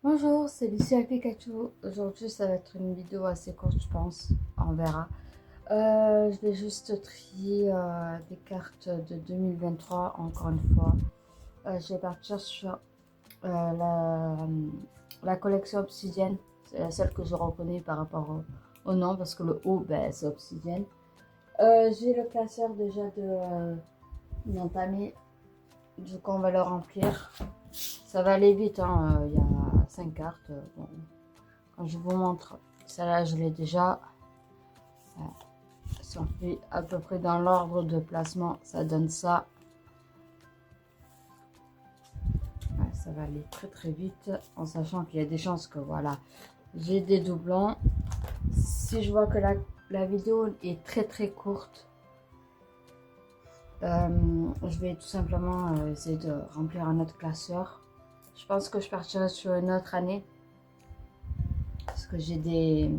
Bonjour, c'est Lucia Pikachu. Aujourd'hui, ça va être une vidéo assez courte, je pense. On verra. Je vais juste trier des cartes de 2023, encore une fois. Je vais partir sur la collection Obsidienne. C'est la seule que je reconnais par rapport au nom, parce que le haut, c'est Obsidienne. J'ai le classeur déjà d'entamer. Du coup, on va le remplir. Ça va aller vite, hein. Il y a 5 cartes. Bon. Quand je vous montre, celle-là, je l'ai déjà. Si on fait à peu près dans l'ordre de placement, ça donne ça. Ouais, ça va aller très très vite, en sachant qu'il y a des chances que voilà, j'ai des doublons. Si je vois que la vidéo est très très courte, je vais tout simplement essayer de remplir un autre classeur. Je pense que je partirai sur une autre année. Parce que j'ai des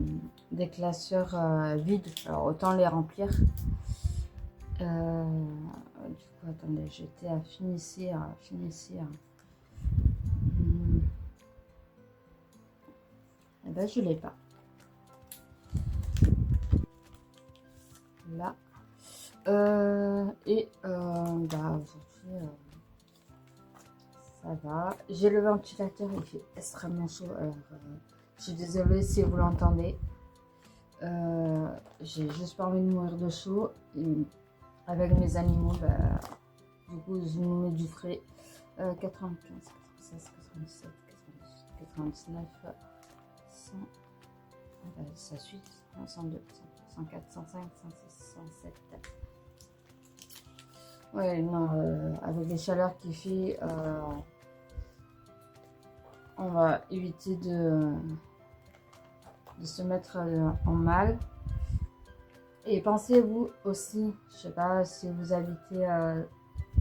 classeurs vides, alors autant les remplir. Du coup, attendez, j'étais à finissir. Eh ben, je l'ai pas. Là. Aujourd'hui, ça va. J'ai le ventilateur, il fait extrêmement chaud. Alors, je suis désolée si vous l'entendez. J'ai juste pas envie de mourir de chaud. Et avec mes animaux, du coup, je nous mets du frais. 95, 96, 97, 98, 99, 100. Ça suit. 102, 104, 105, 106, 107. Ouais, non, avec les chaleurs qu'il fait, on va éviter de se mettre en mal. Et pensez-vous aussi, je sais pas si vous habitez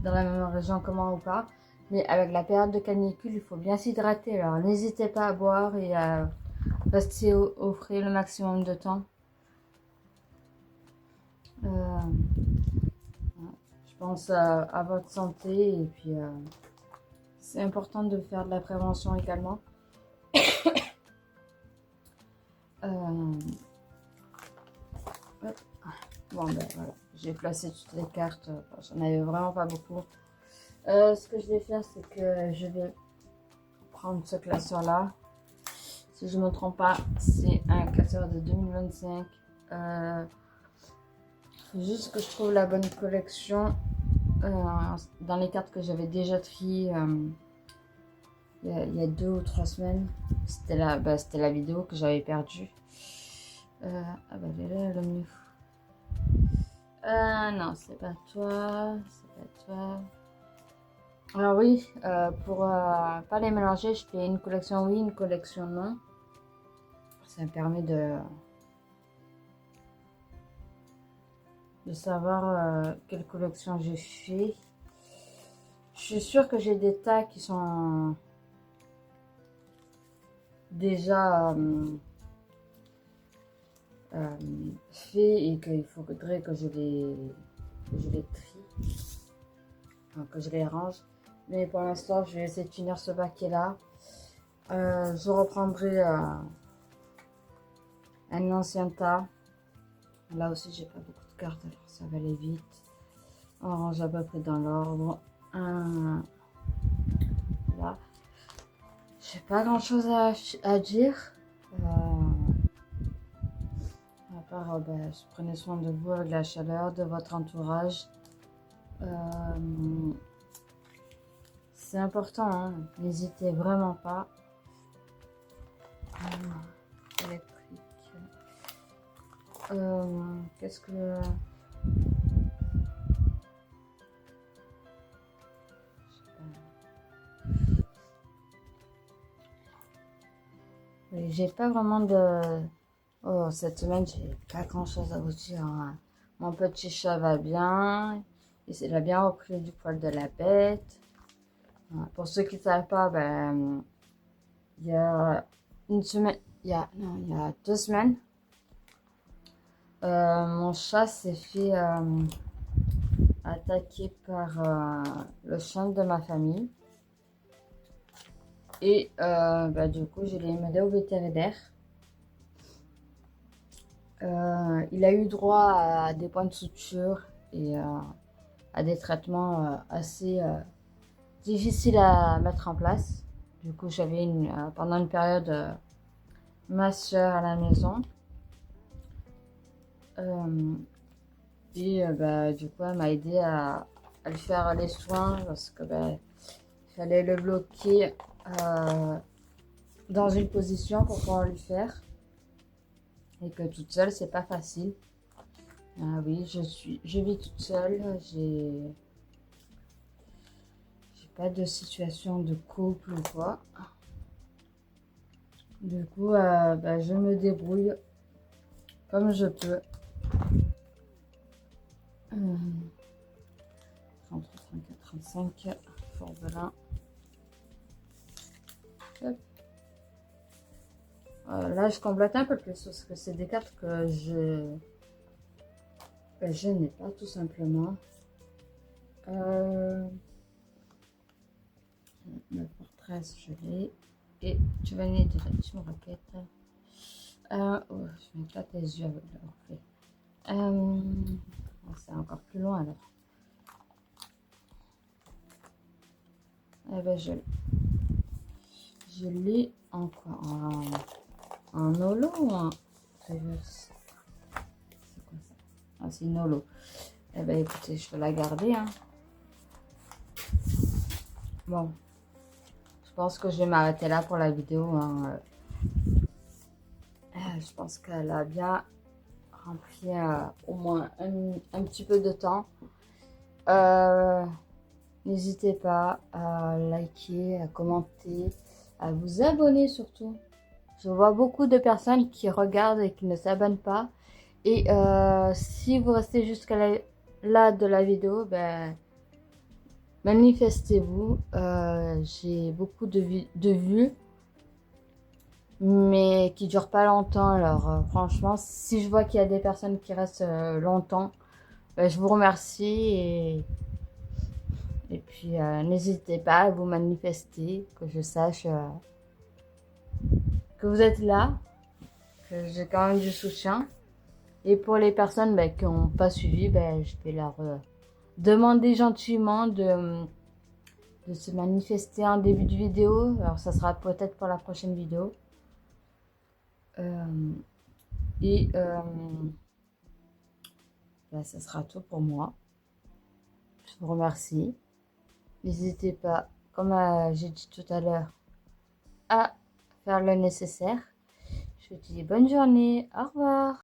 dans la même région que moi ou pas, mais avec la période de canicule, il faut bien s'hydrater. Alors n'hésitez pas à boire et à rester au frais le maximum de temps. Je pense à votre santé et puis c'est important de faire de la prévention également. Bon ben voilà, j'ai placé toutes les cartes, j'en avais vraiment pas beaucoup. Ce que je vais faire, c'est que je vais prendre ce classeur là. Si je ne me trompe pas, c'est un classeur de 2025. Faut juste que je trouve la bonne collection. Dans les cartes que j'avais déjà triées il y a 2 ou 3 semaines, c'était la vidéo que j'avais perdue. Ah bah là, le mieux. Non, c'est pas toi, c'est pas toi. Alors oui, pour pas les mélanger, je fais une collection oui, une collection non. Ça me permet de savoir quelle collection j'ai fait. Je suis sûre que j'ai des tas qui sont déjà faits et qu'il faudrait que je les trie, enfin, que je les range. Mais pour l'instant, je vais essayer de finir ce paquet là. Je reprendrai un ancien tas. Là aussi, j'ai pas beaucoup de cartes, alors ça va aller vite. On range à peu près dans l'ordre. Là. J'ai pas grand chose à dire. À part, prenez soin de vous avec la chaleur, de votre entourage. C'est important, hein. N'hésitez vraiment pas. Électrique. Qu'est-ce que... J'ai pas vraiment de... Oh, cette semaine, j'ai pas grand chose à vous dire, hein. Mon petit chat va bien. Il a bien repris du poil de la bête. Voilà. Pour ceux qui ne savent pas, il y a une semaine, il y a 2 semaines, mon chat s'est fait attaquer par le chien de ma famille. Et du coup, je l'ai mené au vétérinaire. Il a eu droit à des points de suture et à des traitements assez difficiles à mettre en place. Du coup, j'avais pendant une période ma soeur à la maison. Du coup, elle m'a aidé à lui faire les soins parce que il fallait le bloquer dans une position pour pouvoir lui faire. Et que toute seule, c'est pas facile. Ah oui, je vis toute seule. J'ai pas de situation de couple ou quoi. Du coup, je me débrouille comme je peux. 33, 34, 35, Fort-Belin. Là, je complète un peu plus parce que c'est des cartes que je n'ai pas tout simplement. Le portrait, je l'ai. Et tu vas venir de la team raquette. Je mets pas tes yeux avec le reflet. C'est encore plus loin alors. Eh ben, je l'ai en quoi? En holo ou en reverse? C'est quoi ça? Ah, c'est une holo. Eh ben, écoutez, je vais la garder. Hein. Bon, je pense que je vais m'arrêter là pour la vidéo. Hein. Je pense qu'elle a bien rempli au moins un petit peu de temps. N'hésitez pas à liker, à commenter, à vous abonner surtout. Je vois beaucoup de personnes qui regardent et qui ne s'abonnent pas. Et si vous restez jusqu'à là de la vidéo, manifestez-vous. J'ai beaucoup de vues, mais qui ne durent pas longtemps. Alors franchement, si je vois qu'il y a des personnes qui restent longtemps, je vous remercie. Et puis, n'hésitez pas à vous manifester, que je sache que vous êtes là, que j'ai quand même du soutien. Et pour les personnes qui n'ont pas suivi, je vais leur demander gentiment de se manifester en début de vidéo. Alors, ça sera peut-être pour la prochaine vidéo. Ça sera tout pour moi. Je vous remercie. N'hésitez pas, comme j'ai dit tout à l'heure, à faire le nécessaire. Je vous dis bonne journée. Au revoir.